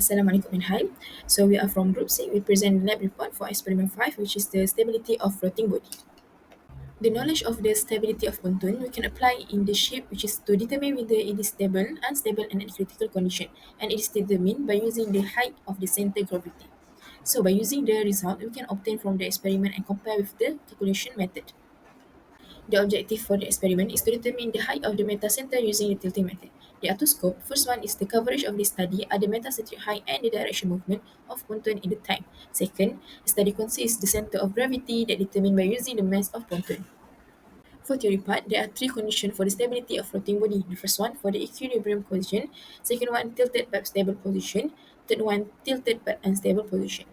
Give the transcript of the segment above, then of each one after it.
Assalamualaikum and hi. So we are from Group C. We present the lab report for experiment 5, which is the stability of floating body. The knowledge of the stability of pontoon we can apply in the shape, which is to determine whether it is stable, unstable, and at critical condition. And it is determined by using the height of the center gravity. So by using the result, we can obtain from the experiment and compare with the calculation method. The objective for the experiment is to determine the height of the metacenter using the tilting method. There are two scopes. First one is the coverage of the study are the metacentric height and the direction movement of pontoon in the time. Second, the study consists the center of gravity that determined by using the mass of pontoon. For theory part, there are three conditions for the stability of floating body. The first one for the equilibrium position, second one tilted but stable position, third one tilted but unstable position.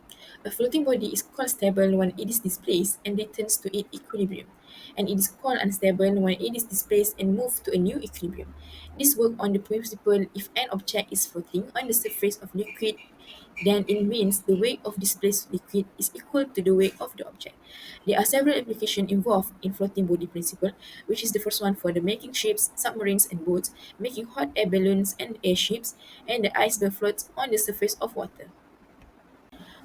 A floating body is called stable when it is displaced and returns to its equilibrium, and it is called unstable when it is displaced and moved to a new equilibrium. This works on the principle if an object is floating on the surface of liquid, then it means the weight of displaced liquid is equal to the weight of the object. There are several applications involved in floating body principle, which is the first one for the making ships, submarines, and boats, making hot air balloons and airships, and the iceberg floats on the surface of water.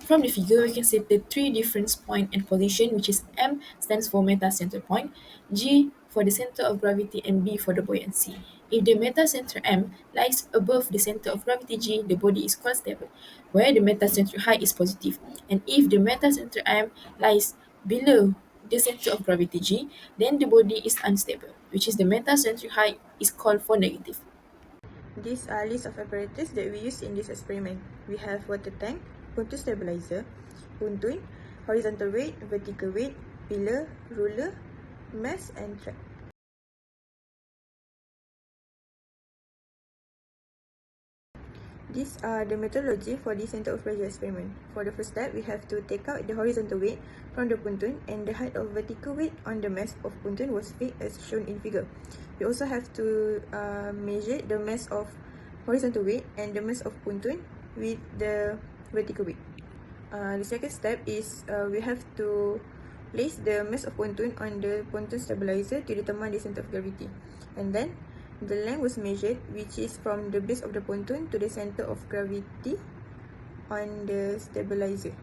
From the figure, we can see the three different point and position, which is M stands for meta center point, G for the center of gravity, and B for the buoyancy. If the meta center M lies above the center of gravity G, the body is quite stable, where the meta center height is positive. And if the meta center M lies below the center of gravity G, then the body is unstable, which is the meta center height is called for negative. These are list of apparatus that we use in this experiment. We have water tank, pontoon stabilizer, pontoon, horizontal weight, vertical weight, pillar, ruler, mass, and track. These are the methodology for the center of pressure experiment. For the first step, we have to take out the horizontal weight from the pontoon, and the height of vertical weight on the mass of pontoon was fixed as shown in figure. We also have to measure the mass of horizontal weight and the mass of pontoon with the vertical weight. The second step is we have to place the mass of pontoon on the pontoon stabilizer to determine the center of gravity. And then the length was measured, which is from the base of the pontoon to the center of gravity on the stabilizer.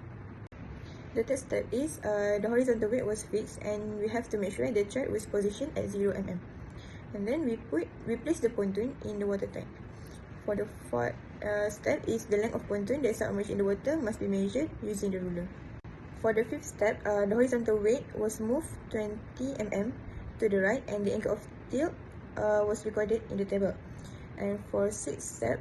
The third step is the horizontal weight was fixed, and we have to make sure the track was positioned at 0 mm. And then we place the pontoon in the water tank. For the fourth step is the length of pontoon that is submerged in the water must be measured using the ruler. For the fifth step, the horizontal weight was moved 20 mm to the right, and the angle of tilt was recorded in the table. And for sixth step,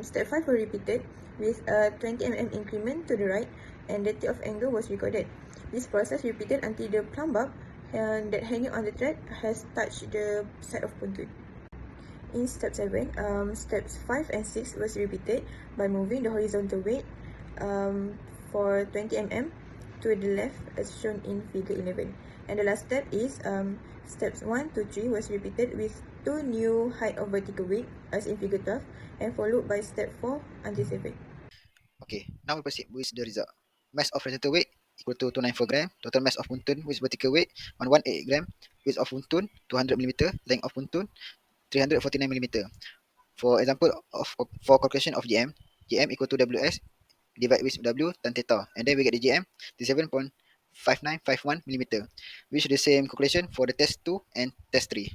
step 5 was repeated with a 20 mm increment to the right, and the tilt of angle was recorded. This process repeated until the plumb bob that hanging on the thread has touched the side of pontoon. In step 7, steps 5 and 6 was repeated by moving the horizontal weight for 20 mm to the left as shown in figure 11. And the last step is steps 1 to 3 was repeated with 2 new height of vertical weight as in figure 12, and followed by step 4 until 7. Okay, now we proceed with the result. Mass of horizontal weight equal to 294 gram. Total mass of pontoon with vertical weight 118 gram. Width of pontoon 200 millimeter. Length of pontoon 349 millimeter. For example, for calculation of GM, GM equal to WS divided with W tan theta, and then we get the GM 37.5951 millimeter, which is the same calculation for the test 2 and test 3.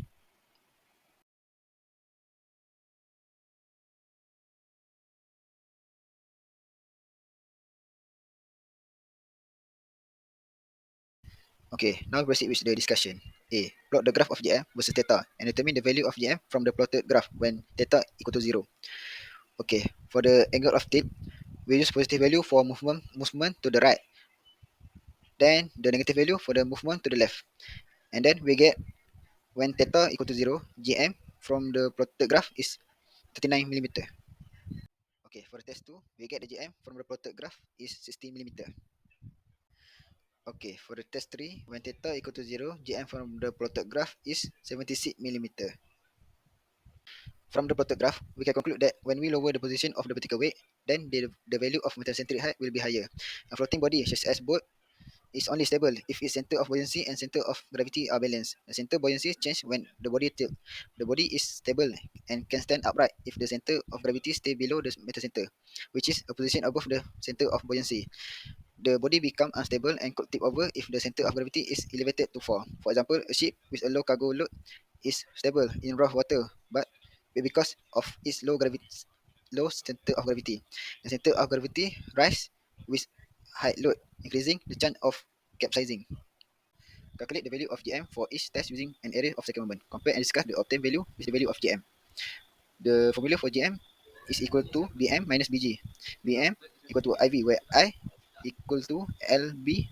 Okay, now we proceed with the discussion. A. Plot the graph of GM versus theta and determine the value of GM from the plotted graph when theta equal to 0. Okay, for the angle of tilt, we use positive value for movement to the right, then the negative value for the movement to the left. And then we get when theta equal to 0, GM from the plotted graph is 39 millimeter. Okay, for the test 2, we get the GM from the plotted graph is 60 millimeter. Okay, for the test 3, when theta equal to 0, GM from the plotted graph is 76 millimeter. From the plotted graph, we can conclude that when we lower the position of the vertical weight, then the value of metacentric height will be higher. A floating body such as boat is only stable if its center of buoyancy and center of gravity are balanced. The center buoyancy changes when the body tilts. The body is stable and can stand upright if the center of gravity stay below the metacenter, which is a position above the center of buoyancy. The body become unstable and could tip over if the center of gravity is elevated too far. For example, a ship with a low cargo load is stable in rough water, but because of its low center of gravity, the center of gravity rise with high load, increasing the chance of capsizing. Calculate the value of GM for each test using an area of second moment. Compare and discuss the obtained value with the value of GM. The formula for GM is equal to BM minus BG. BM equal to IV, where I equal to LB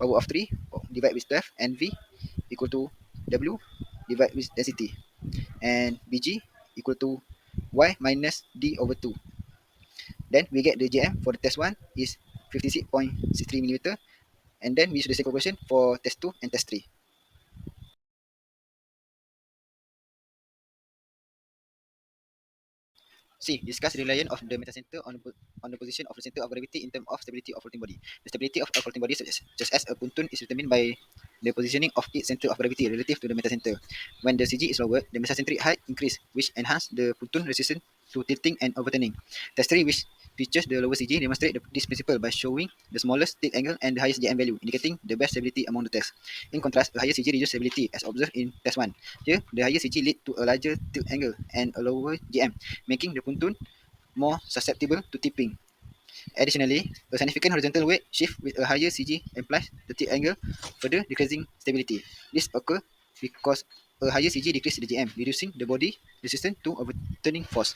power of 3 divided with 12, and V equal to W divided with density, and BG equal to Y minus D over 2. Then we get the JM for the test 1 is 56.63 millimeter, and then we use the same proportion for test 2 and test 3. C. Discuss the reliance of the metacenter on the position of the center of gravity in terms of stability of floating body. The stability of a floating body, such as a pontoon, is determined by the positioning of its center of gravity relative to the metacenter. When the CG is lowered, the metacentric height increases, which enhances the pontoon resistance to tilting and overturning. Test 3, which features the lower CG, demonstrate this principle by showing the smallest tilt angle and the highest JM value, indicating the best stability among the tests. In contrast, a higher CG reduces stability, as observed in test 1. Here, the higher CG leads to a larger tilt angle and a lower JM, making the pontoon more susceptible to tipping. Additionally, a significant horizontal weight shift with a higher CG implies the tilt angle, further decreasing stability. This occurs because a higher CG decreases the GM, reducing the body resistance to overturning force.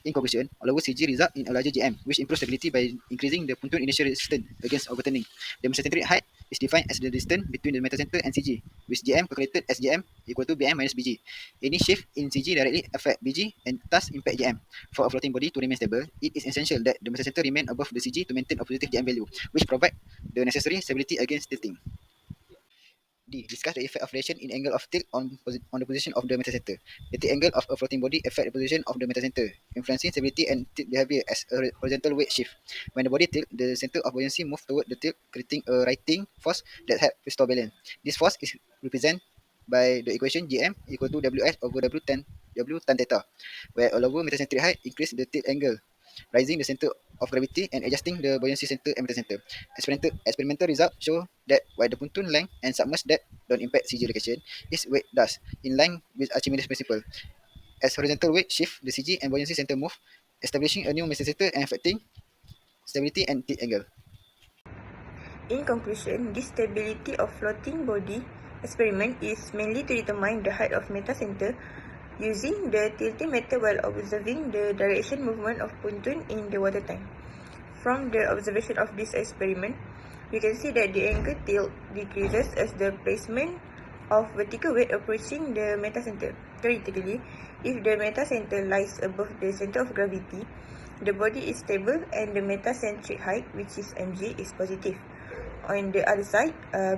In conclusion, a lower CG results in a larger GM, which improves stability by increasing the pontoon initial resistance against overturning. The metacentric height is defined as the distance between the metacenter and CG, with GM calculated as GM equal to BM minus BG. Any shift in CG directly affect BG and thus impact GM. For a floating body to remain stable, it is essential that the metacenter remain above the CG to maintain a positive GM value, which provide the necessary stability against tilting. D. Discuss the effect of variation in angle of tilt on the position of the metacenter. The tilt angle of a floating body affect the position of the metacenter, influencing stability and tilt behavior as a horizontal weight shift. When the body tilts, the center of buoyancy moves toward the tilt, creating a righting force that helps restore balance. This force is represented by the equation Gm equal to Ws over W tan theta, where a lower metacentric height increases the tilt angle, rising the center of gravity and adjusting the buoyancy center and metacenter. Experimental results show that while the pontoon length and submerged depth don't impact CG location, its weight does, in line with Archimedes' principle. As horizontal weight shift, the CG and buoyancy center move, establishing a new metacenter and affecting stability and tilt angle. In conclusion, this stability of floating body experiment is mainly to determine the height of metacenter using the tilting method while observing the direction movement of pontoon in the water tank. From the observation of this experiment, we can see that the angle tilt decreases as the placement of vertical weight approaching the metacenter. Theoretically, if the metacenter lies above the center of gravity, the body is stable and the metacentric height, which is mg, is positive. On the other side,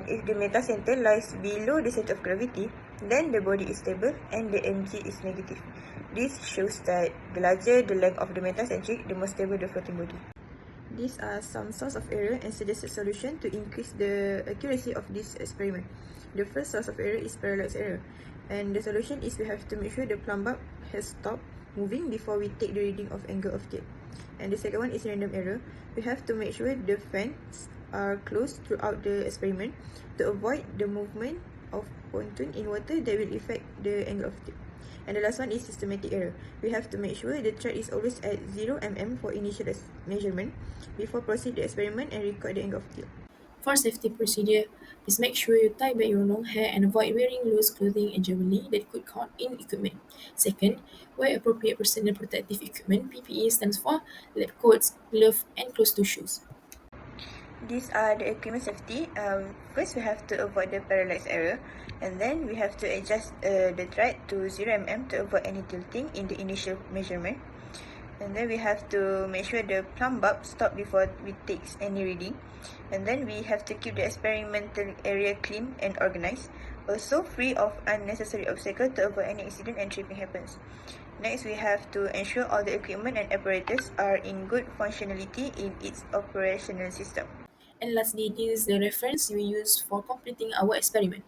if the metacenter lies below the center of gravity, then the body is stable and the mg is negative. This shows that the larger the length of the metacentric, the more stable the floating body. These are some source of error and suggested solution to increase the accuracy of this experiment. The first source of error is parallax error, and the solution is we have to make sure the plumb bob has stopped moving before we take the reading of angle of tilt. And the second one is random error. We have to make sure the fans are closed throughout the experiment to avoid the movement of pontoon in water that will affect the angle of tilt. And the last one is systematic error. We have to make sure the thread is always at 0 mm for initial measurement before proceed the experiment and record the angle of tilt. For safety procedure, please make sure you tie back your long hair and avoid wearing loose clothing and jewelry that could cut in equipment. Second, wear appropriate personal protective equipment. PPE stands for lab coats, gloves, and closed-toe shoes. These are the equipment safety. First, we have to avoid the parallax error, and then we have to adjust the thread to 0 mm to avoid any tilting in the initial measurement. And then we have to make sure the plumb bob stop before we take any reading. And then we have to keep the experimental area clean and organized, also free of unnecessary obstacles to avoid any accident and tripping happens. Next, we have to ensure all the equipment and apparatus are in good functionality in its operational system. And lastly, this is the reference we use for completing our experiment.